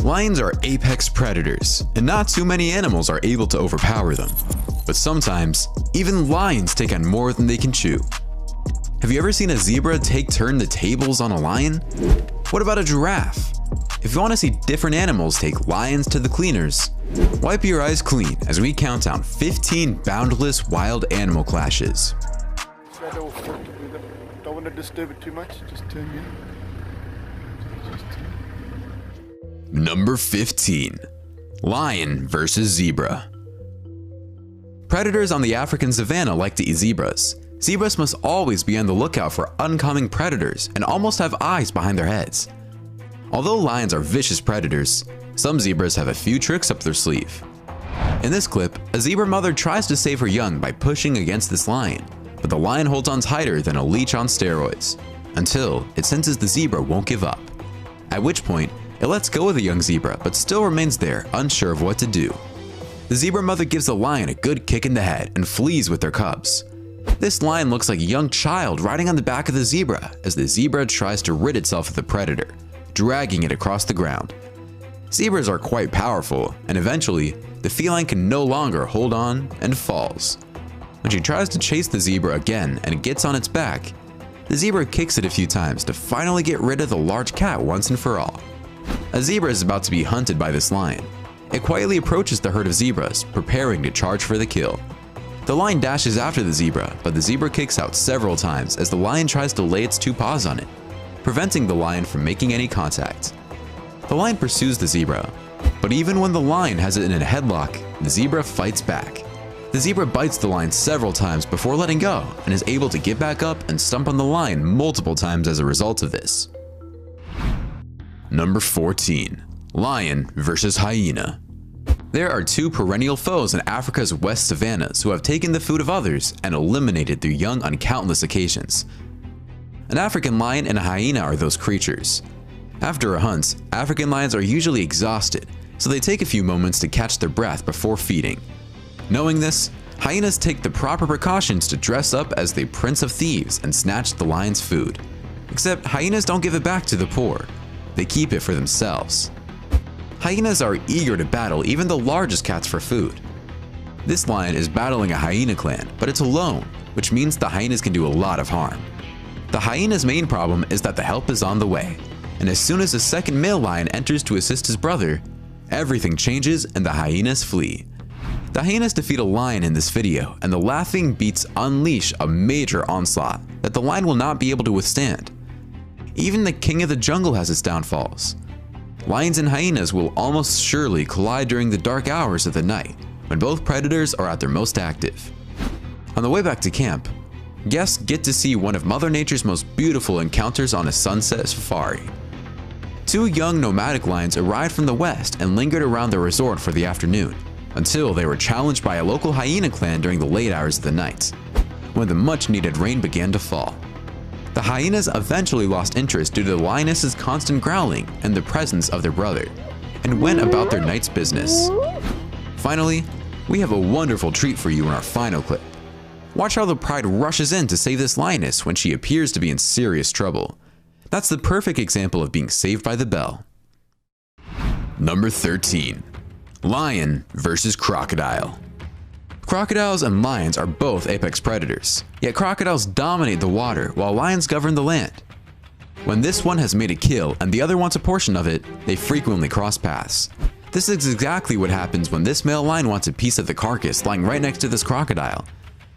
Lions are apex predators, and not too many animals are able to overpower them. But sometimes, even lions take on more than they can chew. Have you ever seen a zebra turn the tables on a lion? What about a giraffe? If you want to see different animals take lions to the cleaners, wipe your eyes clean as we count down 15 boundless wild animal clashes. Don't want to disturb it too much, just turn me. Number 15. Lion versus zebra. Predators on the African savanna like to eat zebras. Zebras must always be on the lookout for oncoming predators and almost have eyes behind their heads. Although lions are vicious predators, some zebras have a few tricks up their sleeve. In this clip, a zebra mother tries to save her young by pushing against this lion, but the lion holds on tighter than a leech on steroids, until it senses the zebra won't give up. At which point, it lets go of the young zebra but still remains there, unsure of what to do. The zebra mother gives the lion a good kick in the head and flees with their cubs. This lion looks like a young child riding on the back of the zebra as the zebra tries to rid itself of the predator, dragging it across the ground. Zebras are quite powerful, and eventually, the feline can no longer hold on and falls. When she tries to chase the zebra again and it gets on its back, the zebra kicks it a few times to finally get rid of the large cat once and for all. A zebra is about to be hunted by this lion. It quietly approaches the herd of zebras, preparing to charge for the kill. The lion dashes after the zebra, but the zebra kicks out several times as the lion tries to lay its two paws on it, preventing the lion from making any contact. The lion pursues the zebra, but even when the lion has it in a headlock, the zebra fights back. The zebra bites the lion several times before letting go and is able to get back up and stomp on the lion multiple times as a result of this. Number 14. Lion versus hyena. There are two perennial foes in Africa's west savannas who have taken the food of others and eliminated their young on countless occasions. An African lion and a hyena are those creatures. After a hunt, African lions are usually exhausted, so they take a few moments to catch their breath before feeding. Knowing this, hyenas take the proper precautions to dress up as the prince of thieves and snatch the lion's food. Except hyenas don't give it back to the poor. They keep it for themselves. Hyenas are eager to battle even the largest cats for food. This lion is battling a hyena clan, but it's alone, which means the hyenas can do a lot of harm. The hyena's main problem is that the help is on the way, and as soon as a second male lion enters to assist his brother, everything changes and the hyenas flee. The hyenas defeat a lion in this video, and the laughing beasts unleash a major onslaught that the lion will not be able to withstand. Even the king of the jungle has its downfalls. Lions and hyenas will almost surely collide during the dark hours of the night, when both predators are at their most active. On the way back to camp, guests get to see one of Mother Nature's most beautiful encounters on a sunset safari. Two young nomadic lions arrived from the west and lingered around the resort for the afternoon, until they were challenged by a local hyena clan during the late hours of the night, when the much-needed rain began to fall. The hyenas eventually lost interest due to the lioness's constant growling and the presence of their brother, and went about their night's business. Finally, we have a wonderful treat for you in our final clip. Watch how the pride rushes in to save this lioness when she appears to be in serious trouble. That's the perfect example of being saved by the bell. Number 13. Lion versus crocodile. Crocodiles and lions are both apex predators, yet crocodiles dominate the water while lions govern the land. When this one has made a kill and the other wants a portion of it, they frequently cross paths. This is exactly what happens when this male lion wants a piece of the carcass lying right next to this crocodile.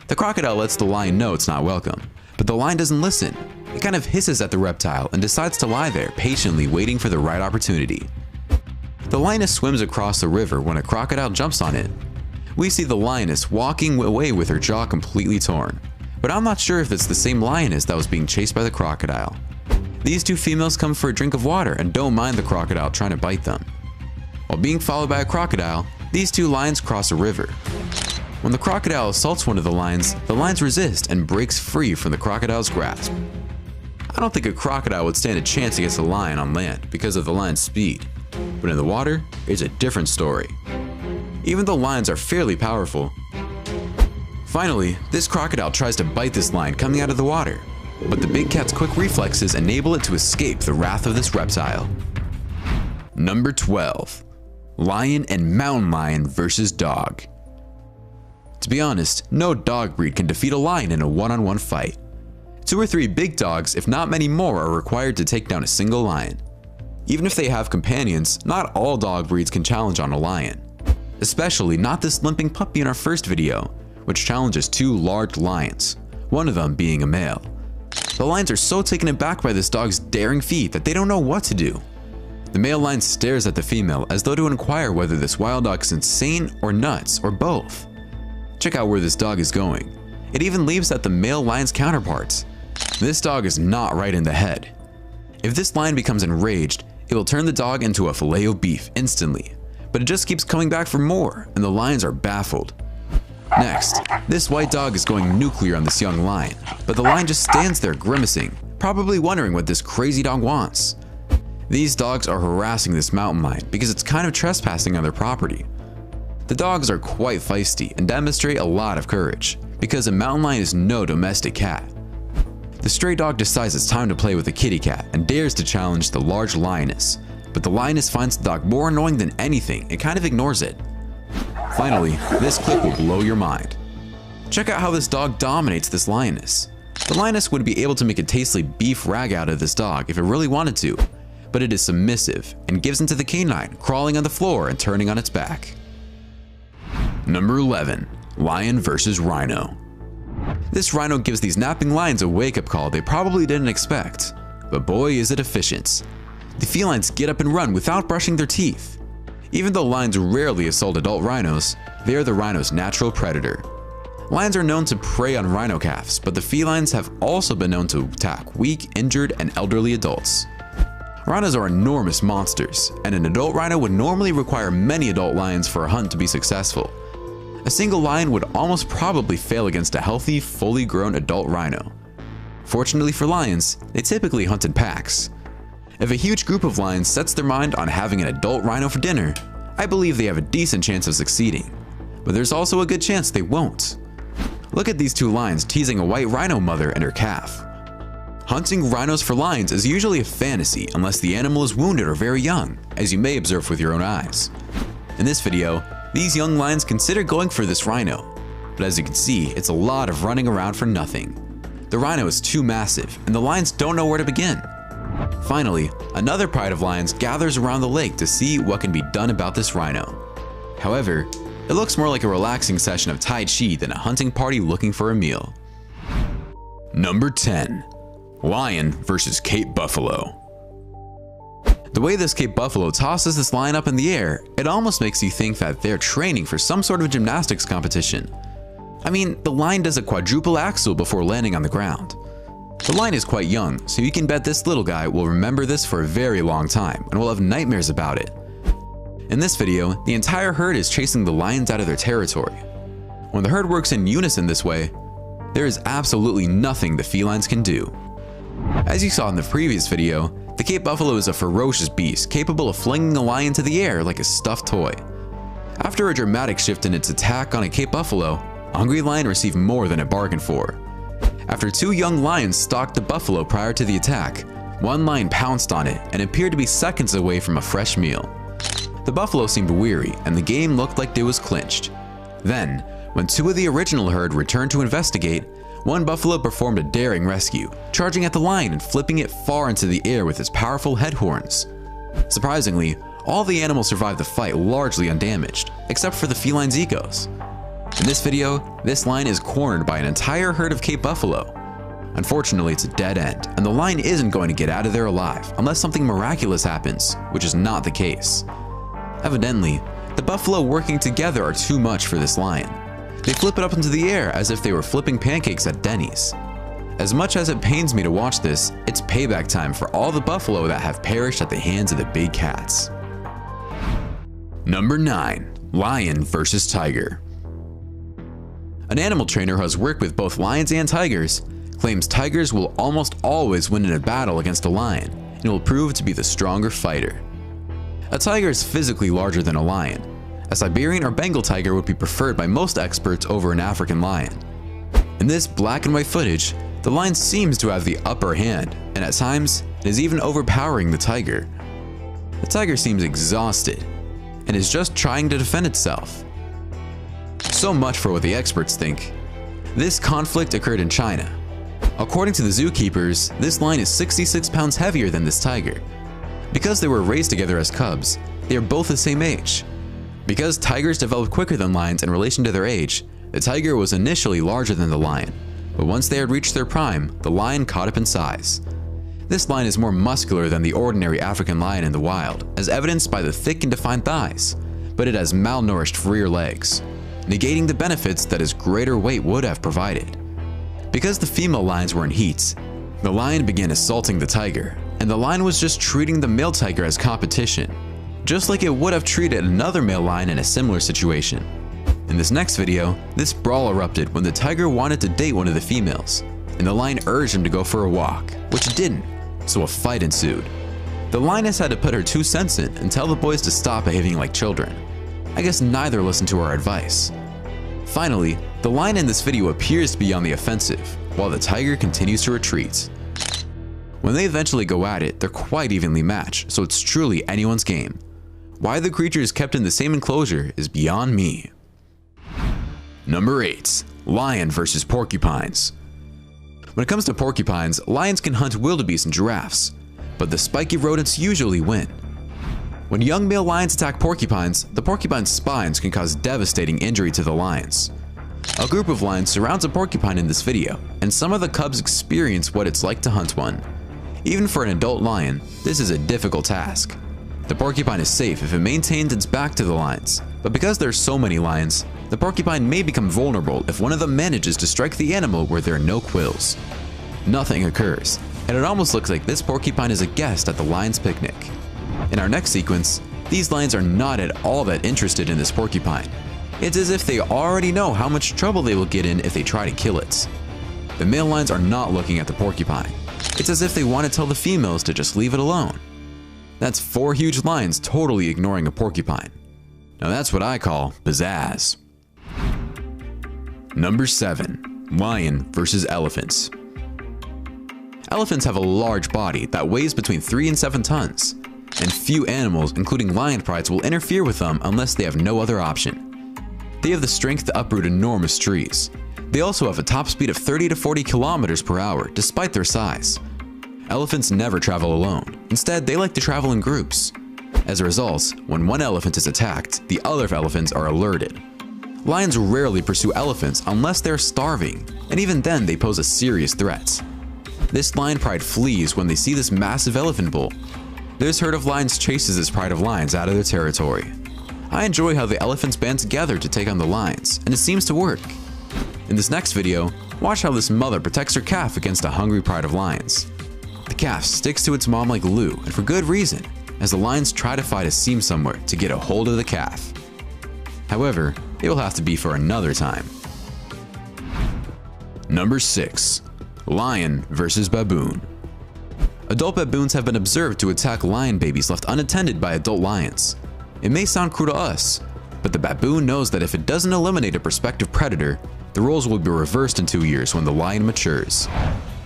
The crocodile lets the lion know it's not welcome, but the lion doesn't listen. It kind of hisses at the reptile and decides to lie there, patiently waiting for the right opportunity. The lioness swims across the river when a crocodile jumps on it. We see the lioness walking away with her jaw completely torn, but I'm not sure if it's the same lioness that was being chased by the crocodile. These two females come for a drink of water and don't mind the crocodile trying to bite them. While being followed by a crocodile, these two lions cross a river. When the crocodile assaults one of the lions resist and breaks free from the crocodile's grasp. I don't think a crocodile would stand a chance against a lion on land because of the lion's speed, but in the water, it's a different story. Even though lions are fairly powerful. Finally, this crocodile tries to bite this lion coming out of the water, but the big cat's quick reflexes enable it to escape the wrath of this reptile. Number 12. Lion and mountain lion versus dog. To be honest, no dog breed can defeat a lion in a one-on-one fight. 2 or 3 big dogs, if not many more, are required to take down a single lion. Even if they have companions, not all dog breeds can challenge on a lion. Especially not this limping puppy in our first video, which challenges 2 large lions, one of them being a male. The lions are so taken aback by this dog's daring feat that they don't know what to do. The male lion stares at the female as though to inquire whether this wild dog is insane or nuts or both. Check out where this dog is going. It even leaps at the male lion's counterparts. This dog is not right in the head. If this lion becomes enraged, it will turn the dog into a filet of beef instantly, but it just keeps coming back for more, and the lions are baffled. Next, this white dog is going nuclear on this young lion, but the lion just stands there grimacing, probably wondering what this crazy dog wants. These dogs are harassing this mountain lion because it's kind of trespassing on their property. The dogs are quite feisty and demonstrate a lot of courage, because a mountain lion is no domestic cat. The stray dog decides it's time to play with the kitty cat and dares to challenge the large lioness, but the lioness finds the dog more annoying than anything and kind of ignores it. Finally, this clip will blow your mind. Check out how this dog dominates this lioness. The lioness would be able to make a tasty beef rag out of this dog if it really wanted to, but it is submissive and gives into the canine, crawling on the floor and turning on its back. Number 11. Lion versus rhino. This rhino gives these napping lions a wake-up call they probably didn't expect, but boy is it efficient. The felines get up and run without brushing their teeth. Even though lions rarely assault adult rhinos, they are the rhino's natural predator. Lions are known to prey on rhino calves, but the felines have also been known to attack weak, injured, and elderly adults. Rhinos are enormous monsters, and an adult rhino would normally require many adult lions for a hunt to be successful. A single lion would almost probably fail against a healthy, fully grown adult rhino. Fortunately for lions, they typically hunt in packs. If a huge group of lions sets their mind on having an adult rhino for dinner, I believe they have a decent chance of succeeding. But there's also a good chance they won't. Look at these 2 lions teasing a white rhino mother and her calf. Hunting rhinos for lions is usually a fantasy unless the animal is wounded or very young, as you may observe with your own eyes. In this video, these young lions consider going for this rhino, but as you can see, it's a lot of running around for nothing. The rhino is too massive, and the lions don't know where to begin. Finally, another pride of lions gathers around the lake to see what can be done about this rhino. However, it looks more like a relaxing session of Tai Chi than a hunting party looking for a meal. Number 10. Lion versus Cape buffalo. The way this Cape buffalo tosses this lion up in the air, it almost makes you think that they're training for some sort of gymnastics competition. I mean, the lion does a quadruple axel before landing on the ground. The lion is quite young, so you can bet this little guy will remember this for a very long time and will have nightmares about it. In this video, the entire herd is chasing the lions out of their territory. When the herd works in unison this way, there is absolutely nothing the felines can do. As you saw in the previous video, the Cape buffalo is a ferocious beast capable of flinging a lion to the air like a stuffed toy. After a dramatic shift in its attack on a Cape buffalo, a hungry lion received more than it bargained for. After 2 young lions stalked the buffalo prior to the attack, one lion pounced on it and appeared to be seconds away from a fresh meal. The buffalo seemed weary and the game looked like it was clinched. Then, when 2 of the original herd returned to investigate, one buffalo performed a daring rescue, charging at the lion and flipping it far into the air with its powerful head horns. Surprisingly, all the animals survived the fight largely undamaged, except for the feline's egos. In this video, this lion is cornered by an entire herd of Cape buffalo. Unfortunately, it's a dead end, and the lion isn't going to get out of there alive unless something miraculous happens, which is not the case. Evidently, the buffalo working together are too much for this lion. They flip it up into the air as if they were flipping pancakes at Denny's. As much as it pains me to watch this, it's payback time for all the buffalo that have perished at the hands of the big cats. Number 9. Lion versus tiger. An animal trainer who has worked with both lions and tigers claims tigers will almost always win in a battle against a lion and will prove to be the stronger fighter. A tiger is physically larger than a lion. A Siberian or Bengal tiger would be preferred by most experts over an African lion. In this black and white footage, the lion seems to have the upper hand, and at times, it is even overpowering the tiger. The tiger seems exhausted and is just trying to defend itself. So much for what the experts think. This conflict occurred in China. According to the zookeepers, this lion is 66 pounds heavier than this tiger. Because they were raised together as cubs, they are both the same age. Because tigers develop quicker than lions in relation to their age, the tiger was initially larger than the lion, but once they had reached their prime, the lion caught up in size. This lion is more muscular than the ordinary African lion in the wild, as evidenced by the thick and defined thighs, but it has malnourished rear legs, negating the benefits that his greater weight would have provided. Because the female lions were in heats, the lion began assaulting the tiger, and the lion was just treating the male tiger as competition, just like it would have treated another male lion in a similar situation. In this next video, this brawl erupted when the tiger wanted to date one of the females, and the lion urged him to go for a walk, which it didn't, so a fight ensued. The lioness had to put her 2 cents in and tell the boys to stop behaving like children. I guess neither listened to her advice. Finally, the lion in this video appears to be on the offensive, while the tiger continues to retreat. When they eventually go at it, they're quite evenly matched, so it's truly anyone's game. Why the creature is kept in the same enclosure is beyond me. Number 8. Lion versus porcupines. When it comes to porcupines, lions can hunt wildebeest and giraffes, but the spiky rodents usually win. When young male lions attack porcupines, the porcupine's spines can cause devastating injury to the lions. A group of lions surrounds a porcupine in this video, and some of the cubs experience what it's like to hunt one. Even for an adult lion, this is a difficult task. The porcupine is safe if it maintains its back to the lions, but because there are so many lions, the porcupine may become vulnerable if one of them manages to strike the animal where there are no quills. Nothing occurs, and it almost looks like this porcupine is a guest at the lion's picnic. In our next sequence, these lions are not at all that interested in this porcupine. It's as if they already know how much trouble they will get in if they try to kill it. The male lions are not looking at the porcupine. It's as if they want to tell the females to just leave it alone. That's 4 huge lions totally ignoring a porcupine. Now that's what I call pizzazz. Number 7. Lion versus elephants. Elephants have a large body that weighs between 3 and 7 tons, and few animals, including lion prides, will interfere with them unless they have no other option. They have the strength to uproot enormous trees. They also have a top speed of 30 to 40 kilometers per hour, despite their size. Elephants never travel alone. Instead, they like to travel in groups. As a result, when one elephant is attacked, the other elephants are alerted. Lions rarely pursue elephants unless they're starving, and even then they pose a serious threat. This lion pride flees when they see this massive elephant bull. This herd of lions chases this pride of lions out of their territory. I enjoy how the elephants band together to take on the lions, and it seems to work. In this next video, watch how this mother protects her calf against a hungry pride of lions. The calf sticks to its mom like glue, and for good reason, as the lions try to find a seam somewhere to get a hold of the calf. However, it will have to be for another time. Number 6. Lion versus baboon. Adult baboons have been observed to attack lion babies left unattended by adult lions. It may sound cruel to us, but the baboon knows that if it doesn't eliminate a prospective predator, the roles will be reversed in 2 years when the lion matures.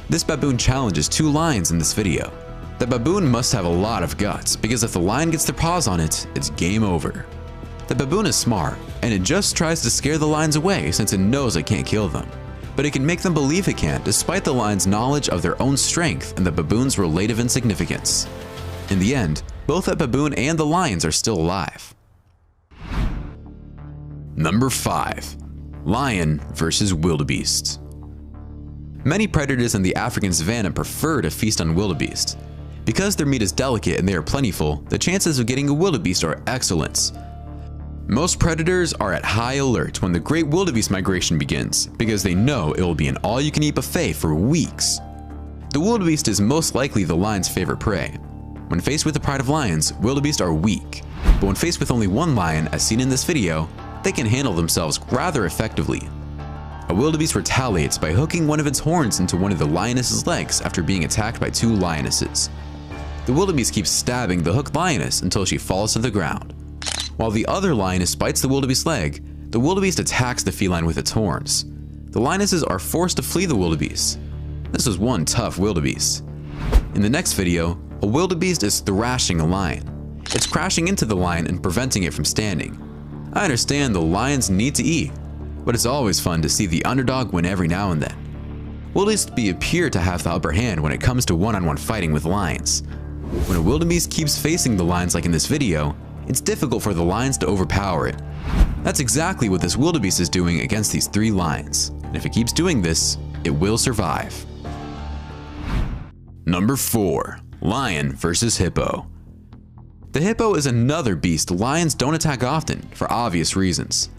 This baboon challenges 2 lions in this video. The baboon must have a lot of guts, because if the lion gets their paws on it, it's game over. The baboon is smart, and it just tries to scare the lions away since it knows it can't kill them. But it can make them believe it can, despite the lion's knowledge of their own strength and the baboon's relative insignificance. In the end, both the baboon and the lions are still alive. Number 5. Lion versus wildebeest. Many predators in the African savanna prefer to feast on wildebeest. Because their meat is delicate and they are plentiful, the chances of getting a wildebeest are excellent. Most predators are at high alert when the great wildebeest migration begins, because they know it will be an all-you-can-eat buffet for weeks. The wildebeest is most likely the lion's favorite prey. When faced with a pride of lions, wildebeest are weak, but when faced with only one lion, as seen in this video, they can handle themselves rather effectively. A wildebeest retaliates by hooking one of its horns into one of the lioness's legs after being attacked by 2 lionesses. The wildebeest keeps stabbing the hooked lioness until she falls to the ground. While the other lioness bites the wildebeest's leg, the wildebeest attacks the feline with its horns. The lionesses are forced to flee the wildebeest. This was one tough wildebeest. In the next video, a wildebeest is thrashing a lion. It's crashing into the lion and preventing it from standing. I understand the lions need to eat, but it's always fun to see the underdog win every now and then. Wildebeest appear to have the upper hand when it comes to one-on-one fighting with lions. When a wildebeest keeps facing the lions like in this video, it's difficult for the lions to overpower it. That's exactly what this wildebeest is doing against these 3 lions, and if it keeps doing this, it will survive. Number 4. Lion versus hippo. The hippo is another beast lions don't attack often, for obvious reasons.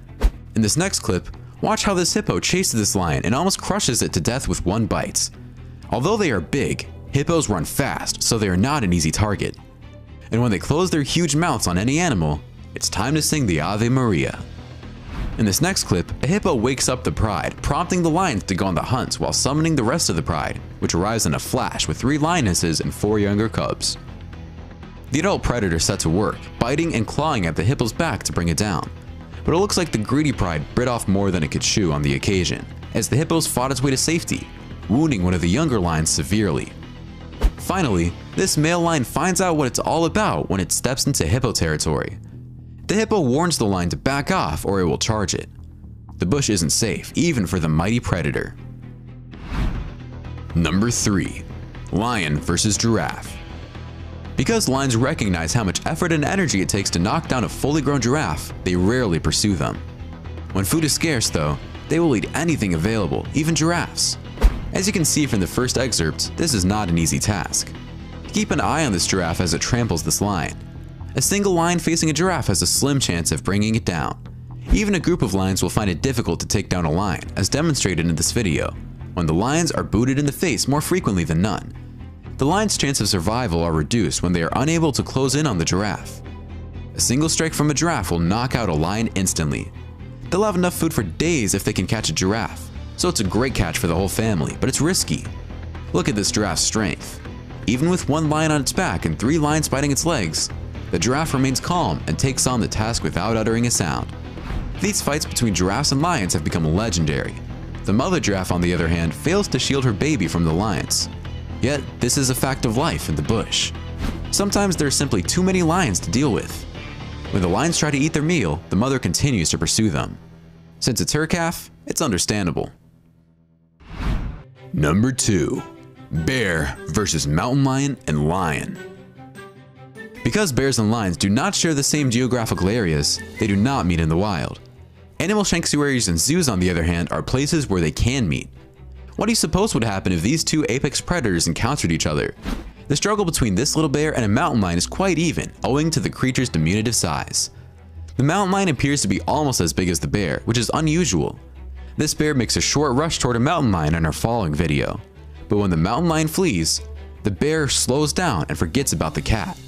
In this next clip, watch how this hippo chases this lion and almost crushes it to death with one bite. Although they are big, hippos run fast, so they are not an easy target. And when they close their huge mouths on any animal, it's time to sing the Ave Maria. In this next clip, a hippo wakes up the pride, prompting the lions to go on the hunt while summoning the rest of the pride, which arrives in a flash with 3 lionesses and 4 younger cubs. The adult predator set to work, biting and clawing at the hippo's back to bring it down. But it looks like the greedy pride bit off more than it could chew on the occasion, as the hippos fought its way to safety, wounding one of the younger lions severely. Finally, this male lion finds out what it's all about when it steps into hippo territory. The hippo warns the lion to back off or it will charge it. The bush isn't safe, even for the mighty predator. Number 3. Lion versus giraffe. Because lions recognize how much effort and energy it takes to knock down a fully grown giraffe, they rarely pursue them. When food is scarce though, they will eat anything available, even giraffes. As you can see from the first excerpt, this is not an easy task. Keep an eye on this giraffe as it tramples this lion. A single lion facing a giraffe has a slim chance of bringing it down. Even a group of lions will find it difficult to take down a lion, as demonstrated in this video, when the lions are booted in the face more frequently than none. The lion's chance of survival are reduced when they are unable to close in on the giraffe. A single strike from a giraffe will knock out a lion instantly. They'll have enough food for days if they can catch a giraffe, so it's a great catch for the whole family, but it's risky. Look at this giraffe's strength. Even with 1 lion on its back and 3 lions biting its legs, the giraffe remains calm and takes on the task without uttering a sound. These fights between giraffes and lions have become legendary. The mother giraffe, on the other hand, fails to shield her baby from the lions. Yet, this is a fact of life in the bush. Sometimes there are simply too many lions to deal with. When the lions try to eat their meal, the mother continues to pursue them. Since it's her calf, it's understandable. Number 2. Bear versus mountain lion and lion. Because bears and lions do not share the same geographical areas, they do not meet in the wild. Animal sanctuaries and zoos, on the other hand, are places where they can meet. What do you suppose would happen if these 2 apex predators encountered each other? The struggle between this little bear and a mountain lion is quite even, owing to the creature's diminutive size. The mountain lion appears to be almost as big as the bear, which is unusual. This bear makes a short rush toward a mountain lion in our following video. But when the mountain lion flees, the bear slows down and forgets about the cat.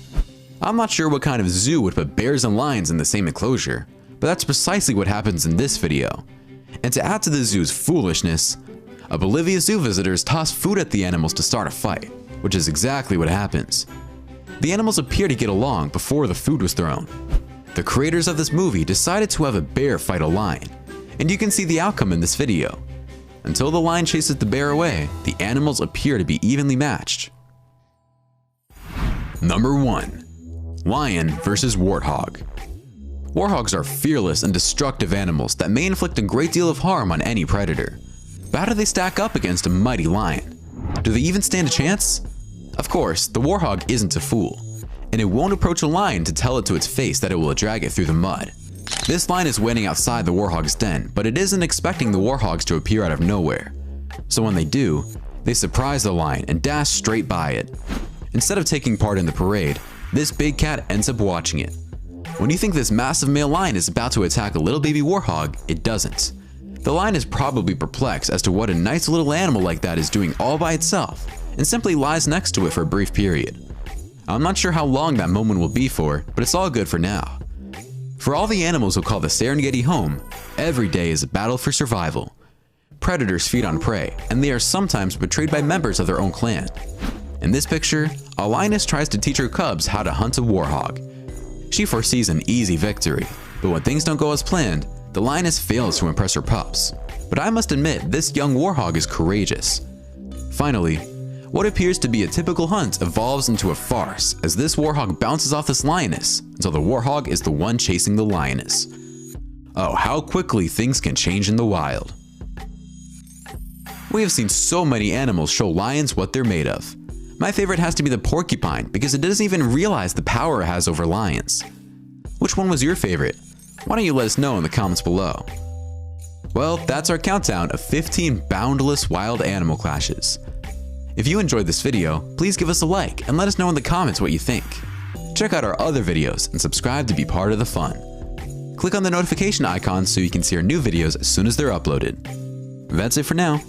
I'm not sure what kind of zoo would put bears and lions in the same enclosure, but that's precisely what happens in this video. And to add to the zoo's foolishness, a Bolivia zoo visitors toss food at the animals to start a fight, which is exactly what happens. The animals appear to get along before the food was thrown. The creators of this movie decided to have a bear fight a lion, and you can see the outcome in this video. Until the lion chases the bear away, the animals appear to be evenly matched. Number 1. Lion versus warthog. Warthogs are fearless and destructive animals that may inflict a great deal of harm on any predator. But how do they stack up against a mighty lion? Do they even stand a chance? Of course, the warthog isn't a fool, and it won't approach a lion to tell it to its face that it will drag it through the mud. This lion is waiting outside the warthog's den, but it isn't expecting the warthogs to appear out of nowhere. So when they do, they surprise the lion and dash straight by it. Instead of taking part in the parade, this big cat ends up watching it. When you think this massive male lion is about to attack a little baby warthog, it doesn't. The lion is probably perplexed as to what a nice little animal like that is doing all by itself, and simply lies next to it for a brief period. I'm not sure how long that moment will be for, but it's all good for now. For all the animals who call the Serengeti home, every day is a battle for survival. Predators feed on prey, and they are sometimes betrayed by members of their own clan. In this picture, a lioness tries to teach her cubs how to hunt a warthog. She foresees an easy victory, but when things don't go as planned, the lioness fails to impress her pups. But I must admit, this young warthog is courageous. Finally, What appears to be a typical hunt evolves into a farce as this warhog bounces off this lioness until the warhog is the one chasing the lioness. Oh, how quickly things can change in the wild. We have seen so many animals show lions what they're made of. My favorite has to be the porcupine because it doesn't even realize the power it has over lions. Which one was your favorite? Why don't you let us know in the comments below. Well, that's our countdown of 15 boundless wild animal clashes. If you enjoyed this video, please give us a like and let us know in the comments what you think. Check out our other videos and subscribe to be part of the fun. Click on the notification icon so you can see our new videos as soon as they're uploaded. That's it for now.